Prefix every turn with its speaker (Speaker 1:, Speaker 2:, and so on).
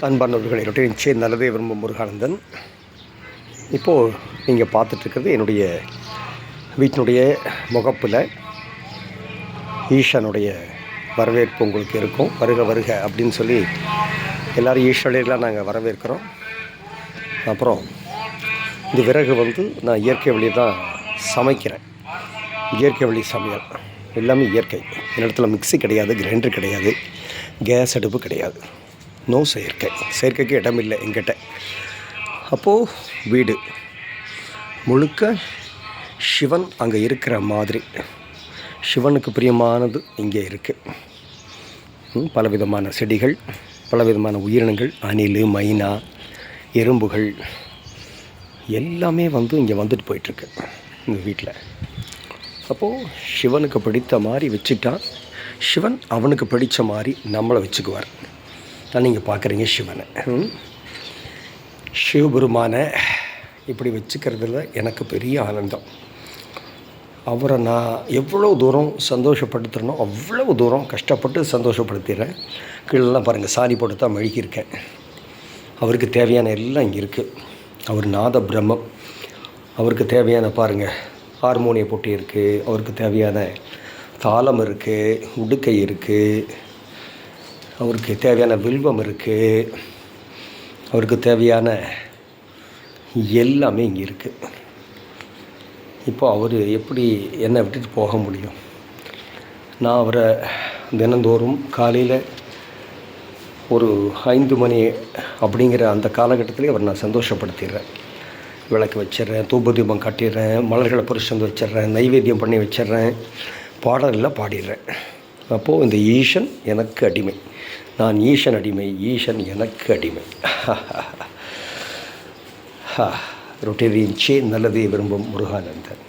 Speaker 1: அன்பானவர்களை நிச்சயம் நல்லதே விரும்பும் முருகானந்தன். இப்போது நீங்கள் பார்த்துட்ருக்கிறது என்னுடைய வீட்டினுடைய முகப்பில் ஈஷனுடைய வரவேற்பு உங்களுக்கு இருக்கும். வருக வருக அப்படின்னு சொல்லி எல்லோரும் ஈஸ்வரியெல்லாம் நாங்கள் வரவேற்கிறோம். அப்புறம் இந்த விறகு நான் இயற்கை வழி தான் சமைக்கிறேன். இயற்கை வழி சமையல் எல்லாமே இயற்கை. என்னிடத்துல மிக்சி கிடையாது, கிரைண்டர் கிடையாது, கேஸ் அடுப்பு கிடையாது. நோ செயற்கைக்கு இடமில்லை எங்கிட்ட. அப்போது வீடு முழுக்க சிவன் அங்கே இருக்கிற மாதிரி, சிவனுக்கு பிரியமானது இங்கே இருக்குது. பலவிதமான செடிகள், பலவிதமான உயிரினங்கள், அணில், மைனா, எறும்புகள் எல்லாமே இங்கே வந்துட்டு போயிட்டுருக்கு இந்த வீட்டில். அப்போது சிவனுக்கு பிடித்த மாதிரி வச்சுட்டா சிவன் அவனுக்கு பிடித்த மாதிரி நம்மளை வச்சுக்குவார். தான் நீங்கள் பார்க்குறீங்க சிவனை, சிவபெருமானை இப்படி வச்சுக்கிறதுல எனக்கு பெரிய ஆனந்தம். அவரை நான் எவ்வளோ தூரம் சந்தோஷப்படுத்துகிறனோ அவ்வளவு தூரம் கஷ்டப்பட்டு சந்தோஷப்படுத்திடுறேன். கீழெல்லாம் பாருங்கள், சாணி போட்டு தான் மெழுகியிருக்கேன். அவருக்கு தேவையான எல்லாம் இங்கே இருக்குது. அவர் நாத பிரம்மம். அவருக்கு தேவையான பாருங்கள் ஹார்மோனிய போட்டி இருக்குது, அவருக்கு தேவையான தாளம் இருக்குது, உடுக்கை இருக்குது, அவருக்கு தேவையான வில்வம் இருக்குது, அவருக்கு தேவையான எல்லாமே இங்கே இருக்குது. இப்போ அவர் எப்படி என்னை விட்டுட்டு போக முடியும்? நான் அவரை தினந்தோறும் காலையில் ஒரு 5 மணி அப்படிங்கிற அந்த காலகட்டத்திலே அவர் நான் சந்தோஷப்படுத்திடுறேன். விளக்கு வச்சிடுறேன், தூபதீபம் காட்டிடுறேன், மலர்களை பறிச்சு வச்சிடுறேன், நைவேத்தியம் பண்ணி வச்சிடுறேன், பாடலெல்லாம் பாடிடுறேன். அப்போது இந்த ஈசன் எனக்கு அடிமை, நான் ஈசன் அடிமை, ஈசன் எனக்கு அடிமை. ரொட்டேரியன் நல்லதே விரும்பும் முருகானந்தன்.